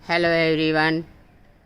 Hello everyone,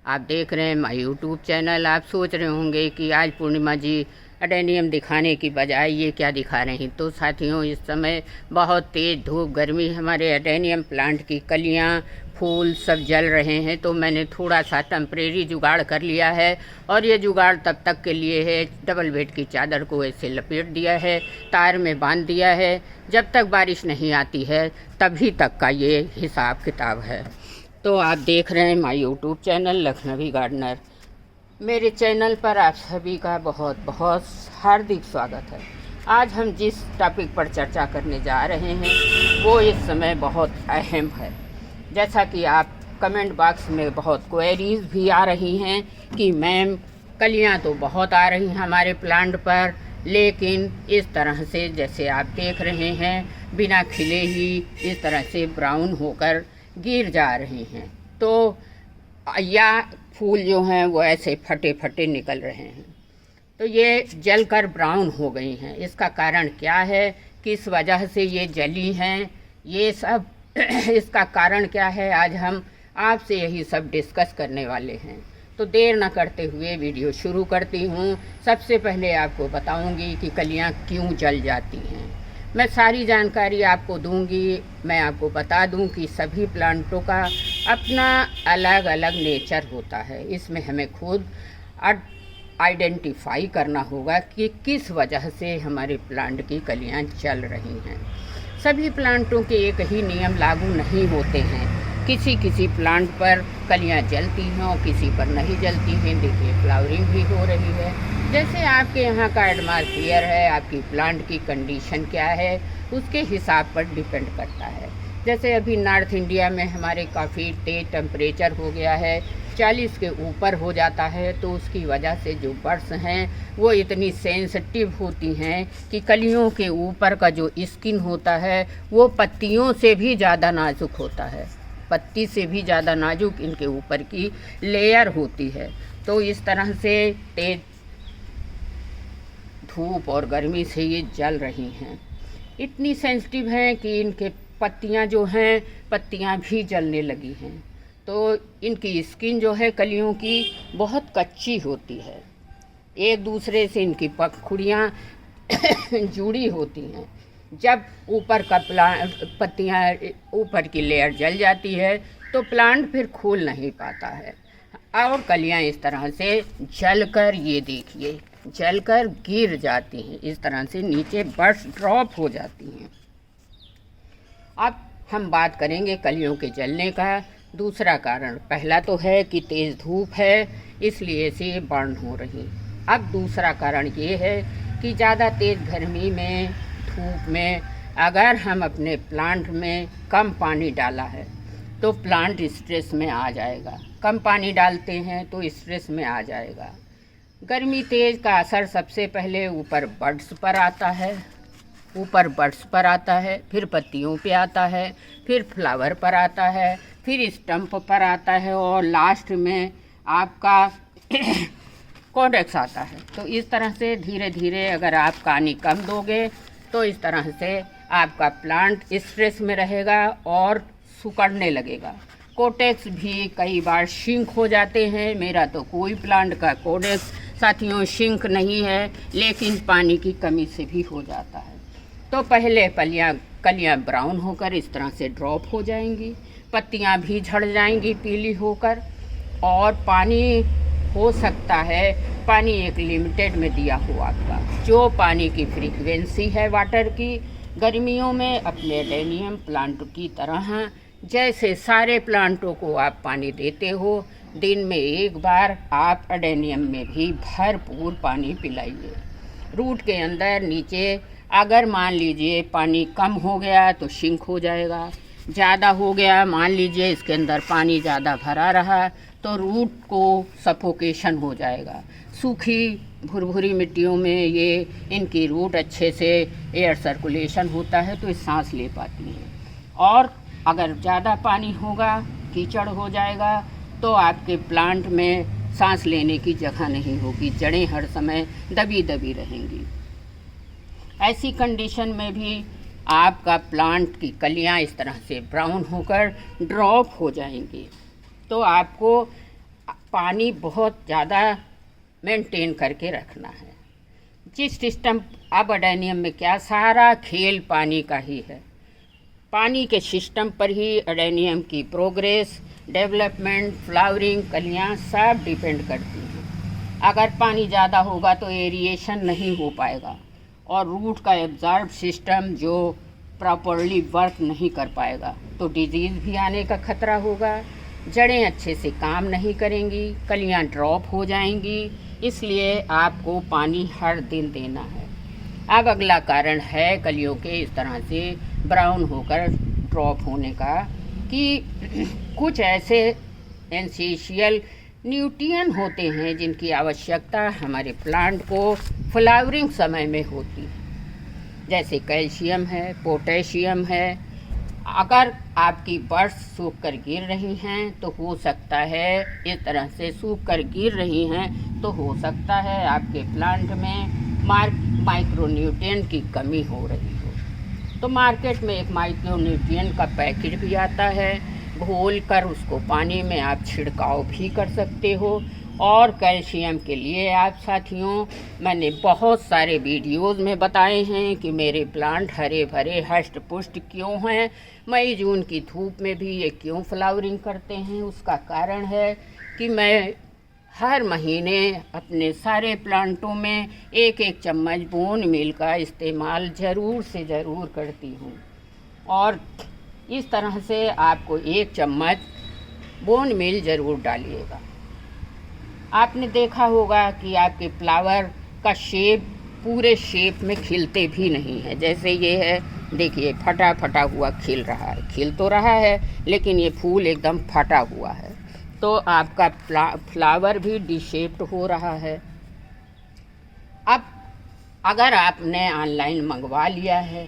आप देख रहे हैं माय यूट्यूब चैनल। आप सोच रहे होंगे कि आज पूर्णिमा जी एडेनियम दिखाने की बजाय ये क्या दिखा रहे हैं। तो साथियों, इस समय बहुत तेज़ धूप गर्मी, हमारे एडेनियम प्लांट की कलियाँ फूल सब जल रहे हैं। तो मैंने थोड़ा सा टेम्परेरी जुगाड़ कर लिया है, और ये जुगाड़ तब तक के लिए है, डबल बेड की चादर को ऐसे लपेट दिया है, तार में बांध दिया है। जब तक बारिश नहीं आती है तभी तक का ये हिसाब किताब है। तो आप देख रहे हैं my YouTube channel Lakhnavi gardener. मेरे चैनल पर आप सभी का बहुत बहुत हार्दिक स्वागत है। आज हम जिस टॉपिक पर चर्चा करने जा रहे हैं वो इस समय बहुत अहम है। जैसा कि आप कमेंट बॉक्स में बहुत क्वेरीज भी आ रही हैं कि मैम कलियां तो बहुत आ रही हैं हमारे प्लांट पर, लेकिन इस तरह से जैसे आप देख रहे हैं बिना खिले ही इस तरह से ब्राउन होकर गिर जा रहे हैं। तो या फूल जो हैं वो ऐसे फटे फटे निकल रहे हैं। तो ये जलकर ब्राउन हो गई हैं। इसका कारण क्या है, किस वजह से ये जली हैं, ये सब इसका कारण क्या है, आज हम आपसे यही सब डिस्कस करने वाले हैं। तो देर न करते हुए वीडियो शुरू करती हूँ। सबसे पहले आपको बताऊँगी कि कलियाँ क्यों जल जाती हैं। मैं सारी जानकारी आपको दूंगी। मैं आपको बता दूं कि सभी प्लांटों का अपना अलग अलग नेचर होता है। इसमें हमें खुद आइडेंटिफाई करना होगा कि किस वजह से हमारे प्लांट की कलियां जल रही हैं। सभी प्लांटों के एक ही नियम लागू नहीं होते हैं। किसी किसी प्लांट पर कलियां जलती हैं और किसी पर नहीं जलती हैं। देखिए, फ्लावरिंग भी हो रही है। जैसे आपके यहाँ का एटमॉस्फेयर है, आपकी प्लांट की कंडीशन क्या है, उसके हिसाब पर डिपेंड करता है। जैसे अभी नॉर्थ इंडिया में हमारे काफ़ी तेज़ टेम्परेचर हो गया है, 40 के ऊपर हो जाता है। तो उसकी वजह से जो बर्ड्स हैं वो इतनी सेंसिटिव होती हैं कि कलियों के ऊपर का जो स्किन होता है वो पत्तियों से भी ज़्यादा नाजुक होता है। पत्ती से भी ज़्यादा नाजुक इनके ऊपर की लेयर होती है। तो इस तरह से तेज धूप और गर्मी से ये जल रही हैं। इतनी सेंसिटिव हैं कि इनके पत्तियां जो हैं, पत्तियां भी जलने लगी हैं। तो इनकी स्किन जो है कलियों की बहुत कच्ची होती है। एक दूसरे से इनकी पंखुड़ियाँ जुड़ी होती हैं। जब ऊपर का पत्तियां ऊपर की लेयर जल जाती है तो प्लांट फिर खोल नहीं पाता है, और कलियां इस तरह से जलकर, ये देखिए, जलकर गिर जाती हैं। इस तरह से नीचे बर्ड्स ड्रॉप हो जाती हैं। अब हम बात करेंगे कलियों के जलने का दूसरा कारण। पहला तो है कि तेज़ धूप है, इसलिए से बर्न हो रही। अब दूसरा कारण ये है कि ज़्यादा तेज़ गर्मी में, धूप में अगर हम अपने प्लांट में कम पानी डाला है तो प्लांट स्ट्रेस में आ जाएगा। कम पानी डालते हैं तो स्ट्रेस में आ जाएगा। गर्मी तेज़ का असर सबसे पहले ऊपर बड्स पर आता है, फिर पत्तियों पे आता है, फिर फ्लावर पर आता है, फिर स्टम्प पर आता है, और लास्ट में आपका कॉडेक्स आता है। तो इस तरह से धीरे धीरे अगर आप पानी कम दोगे तो इस तरह से आपका प्लांट स्ट्रेस में रहेगा और सुकड़ने लगेगा। कोडेक्स भी कई बार शिंक हो जाते हैं। मेरा तो कोई प्लांट का कोडेक्स साथियों शिंक नहीं है, लेकिन पानी की कमी से भी हो जाता है। तो पहले कलियां ब्राउन होकर इस तरह से ड्रॉप हो जाएंगी, पत्तियां भी झड़ जाएंगी पीली होकर, और पानी हो सकता है, पानी एक लिमिटेड में दिया हो आपका, जो पानी की फ्रीक्वेंसी है वाटर की, गर्मियों में अपने एडेनियम प्लांट की तरह जैसे सारे प्लांटों को आप पानी देते हो, दिन में एक बार आप एडेनियम में भी भरपूर पानी पिलाइए। रूट के अंदर नीचे अगर मान लीजिए पानी कम हो गया तो शिंक हो जाएगा, ज़्यादा हो गया, मान लीजिए इसके अंदर पानी ज़्यादा भरा रहा तो रूट को सफोकेशन हो जाएगा। सूखी भुरभुरी मिट्टियों में ये इनकी रूट अच्छे से एयर सर्कुलेशन होता है तो ये सांस ले पाती हैं। और अगर ज़्यादा पानी होगा, कीचड़ हो जाएगा, तो आपके प्लांट में सांस लेने की जगह नहीं होगी, जड़ें हर समय दबी दबी रहेंगी। ऐसी कंडीशन में भी आपका प्लांट की कलियां इस तरह से ब्राउन होकर ड्रॉप हो जाएंगी। तो आपको पानी बहुत ज़्यादा मेंटेन करके रखना है। जिस सिस्टम अब एडेनियम में क्या सारा खेल पानी का ही है, पानी के सिस्टम पर ही एडेनियम की प्रोग्रेस, डेवलपमेंट, फ्लावरिंग, कलियाँ सब डिपेंड करती हैं। अगर पानी ज़्यादा होगा तो एरिएशन नहीं हो पाएगा और रूट का एब्जॉर्ब सिस्टम जो प्रॉपरली वर्क नहीं कर पाएगा तो डिजीज़ भी आने का खतरा होगा, जड़ें अच्छे से काम नहीं करेंगी, कलियाँ ड्रॉप हो जाएंगी। इसलिए आपको पानी हर दिन देना है। अब अगला कारण है कलियों के इस तरह से ब्राउन होकर ड्रॉप होने का कि कुछ ऐसे एसेंशियल न्यूट्रिएंट होते हैं जिनकी आवश्यकता हमारे प्लांट को फ्लावरिंग समय में होती है, जैसे कैल्शियम है, पोटेशियम है। अगर आपकी बर्ड्स सूख कर गिर रही हैं तो हो सकता है, इस तरह से सूख कर गिर रही हैं तो हो सकता है आपके प्लांट में माइक्रोन्यूट्रिएंट की कमी हो रही हो। तो मार्केट में एक माइक्रोन्यूट्रिएंट का पैकेट भी आता है, घोल कर उसको पानी में आप छिड़काव भी कर सकते हो। और कैल्शियम के लिए आप साथियों, मैंने बहुत सारे वीडियोज़ में बताए हैं कि मेरे प्लांट हरे भरे हष्ट पुष्ट क्यों हैं, मई जून की धूप में भी ये क्यों फ्लावरिंग करते हैं। उसका कारण है कि मैं हर महीने अपने सारे प्लांटों में एक एक चम्मच बोन मील का इस्तेमाल ज़रूर से ज़रूर करती हूँ। और इस तरह से आपको एक चम्मच बोन मील ज़रूर डालिएगा। आपने देखा होगा कि आपके फ्लावर का शेप पूरे शेप में खिलते भी नहीं है। जैसे ये है, देखिए फटा फटा हुआ खिल रहा है, खिल तो रहा है लेकिन ये फूल एकदम फटा हुआ है। तो आपका फ्लावर भी डिशेप्ड हो रहा है। अब अगर आपने ऑनलाइन मंगवा लिया है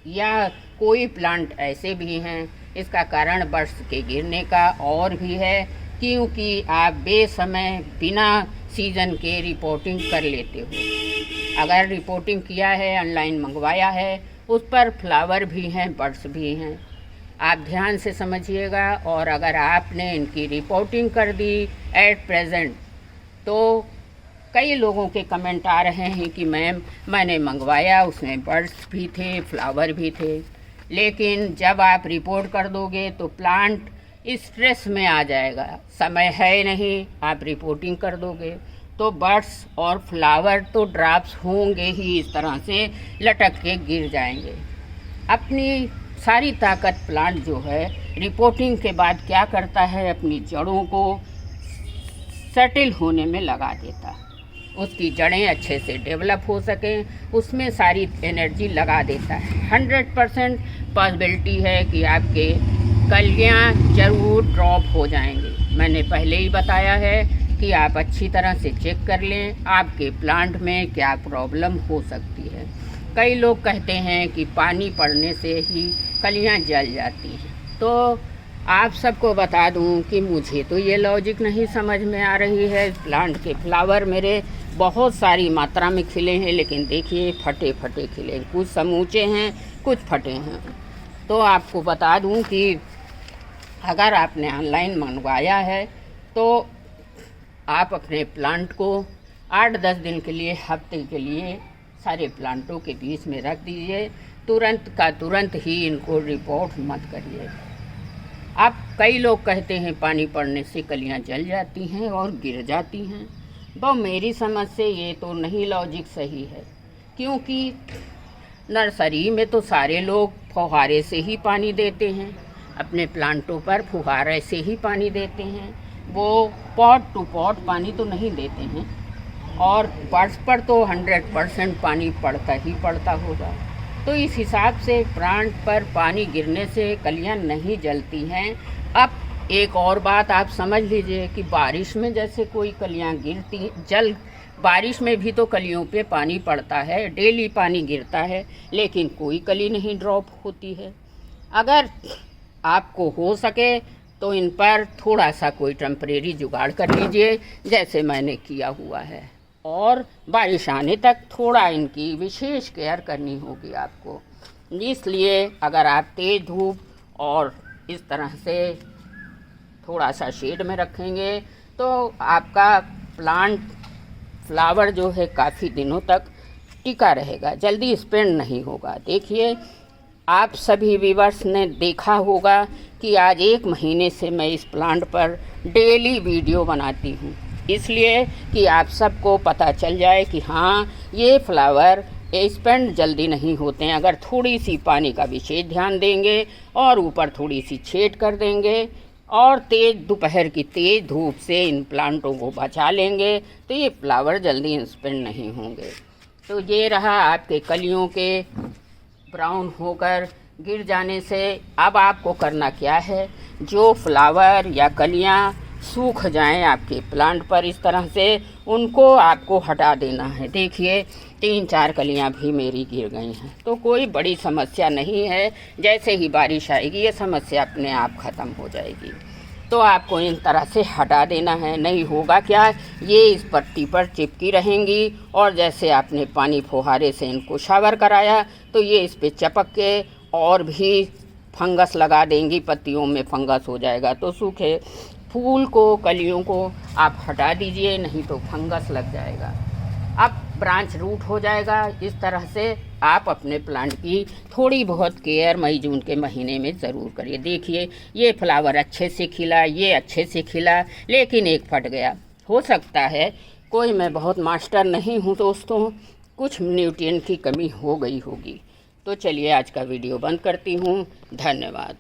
या कोई प्लांट ऐसे भी हैं, इसका कारण बर्ड्स के गिरने का और भी है, क्योंकि आप बेसमय बिना सीज़न के रिपोर्टिंग कर लेते हो। अगर रिपोर्टिंग किया है, ऑनलाइन मंगवाया है, उस पर फ्लावर भी हैं, बर्ड्स भी हैं। आप ध्यान से समझिएगा। और अगर आपने इनकी रिपोर्टिंग कर दी एट प्रेजेंट, तो कई लोगों के कमेंट आ रहे हैं कि मैम मैंने मंगवाया, उसमें बर्ड्स भी थे, फ्लावर भी थे, लेकिन जब आप रिपोर्ट कर दोगे तो प्लांट स्ट्रेस में आ जाएगा, समय है नहीं, आप रिपोर्टिंग कर दोगे तो बर्ड्स और फ्लावर तो ड्रॉप्स होंगे ही, इस तरह से लटक के गिर जाएंगे। अपनी सारी ताकत प्लांट जो है रिपोर्टिंग के बाद क्या करता है, अपनी जड़ों को सेटल होने में लगा देता है, उसकी जड़ें अच्छे से डेवलप हो सकें, उसमें सारी एनर्जी लगा देता है। 100% पॉसिबिलिटी है कि आपके कलियाँ ज़रूर ड्रॉप हो जाएंगी। मैंने पहले ही बताया है कि आप अच्छी तरह से चेक कर लें आपके प्लांट में क्या प्रॉब्लम हो सकती है। कई लोग कहते हैं कि पानी पड़ने से ही कलियाँ जल जाती हैं, तो आप सबको बता दूं कि मुझे तो ये लॉजिक नहीं समझ में आ रही है। प्लांट के फ्लावर मेरे बहुत सारी मात्रा में खिले हैं, लेकिन देखिए फटे फटे खिले, कुछ समूचे हैं, कुछ फटे हैं। तो आपको बता दूं कि अगर आपने ऑनलाइन मंगवाया है तो आप अपने प्लांट को 8-10 दिन के लिए, हफ्ते के लिए सारे प्लांटों के बीच में रख दीजिए। तुरंत का तुरंत ही इनको रिपोर्ट मत करिए। अब कई लोग कहते हैं पानी पड़ने से कलियां जल जाती हैं और गिर जाती हैं। तो मेरी समझ से ये तो नहीं लॉजिक सही है, क्योंकि नर्सरी में तो सारे लोग फुहारे से ही पानी देते हैं, अपने प्लांटों पर फुहारे से ही पानी देते हैं, वो पॉट टू पॉट पानी तो नहीं देते हैं। और बर्ड्स पर तो 100% पानी पड़ता ही पड़ता होगा। तो इस हिसाब से प्लांट पर पानी गिरने से कलियां नहीं जलती हैं। अब एक और बात आप समझ लीजिए कि बारिश में जैसे कोई कलियां गिरती बारिश में भी तो कलियों पे पानी पड़ता है, डेली पानी गिरता है, लेकिन कोई कली नहीं ड्रॉप होती है। अगर आपको हो सके तो इन पर थोड़ा सा कोई टेम्परेरी जुगाड़ कर लीजिए, जैसे मैंने किया हुआ है, और बारिश आने तक थोड़ा इनकी विशेष केयर करनी होगी आपको। इसलिए अगर आप तेज़ धूप और इस तरह से थोड़ा सा शेड में रखेंगे तो आपका फ्लावर जो है काफ़ी दिनों तक टिका रहेगा, जल्दी स्पेंड नहीं होगा। देखिए, आप सभी व्यूअर्स ने देखा होगा कि आज 1 महीने से मैं इस प्लांट पर डेली वीडियो बनाती हूँ, इसलिए कि आप सबको पता चल जाए कि हाँ, ये फ्लावर स्पेंड जल्दी नहीं होते हैं। अगर थोड़ी सी पानी का विशेष ध्यान देंगे और ऊपर थोड़ी सी छेद कर देंगे और दोपहर की तेज़ धूप से इन प्लांटों को बचा लेंगे तो ये फ्लावर जल्दी स्पेंड नहीं होंगे। तो ये रहा आपके कलियों के ब्राउन होकर गिर जाने से। अब आपको करना क्या है, जो फ्लावर या कलियां सूख जाएं आपके प्लांट पर इस तरह से, उनको आपको हटा देना है। देखिए 3-4 कलियां भी मेरी गिर गई हैं, तो कोई बड़ी समस्या नहीं है। जैसे ही बारिश आएगी ये समस्या अपने आप ख़त्म हो जाएगी। तो आपको इन तरह से हटा देना है, नहीं होगा क्या, ये इस पत्ती पर चिपकी रहेंगी और जैसे आपने पानी फुहारे से इनको शावर कराया तो ये इस पे चपक के और भी फंगस लगा देंगी, पत्तियों में फंगस हो जाएगा। तो सूखे फूल को, कलियों को आप हटा दीजिए, नहीं तो फंगस लग जाएगा। अब ब्रांच रूट हो जाएगा। इस तरह से आप अपने प्लांट की थोड़ी बहुत केयर मई जून के महीने में ज़रूर करिए। देखिए ये फ्लावर अच्छे से खिला, ये अच्छे से खिला, लेकिन एक फट गया। हो सकता है कोई, मैं बहुत मास्टर नहीं हूँ दोस्तों, कुछ न्यूट्रिएंट की कमी हो गई होगी। तो चलिए आज का वीडियो बंद करती हूँ। धन्यवाद।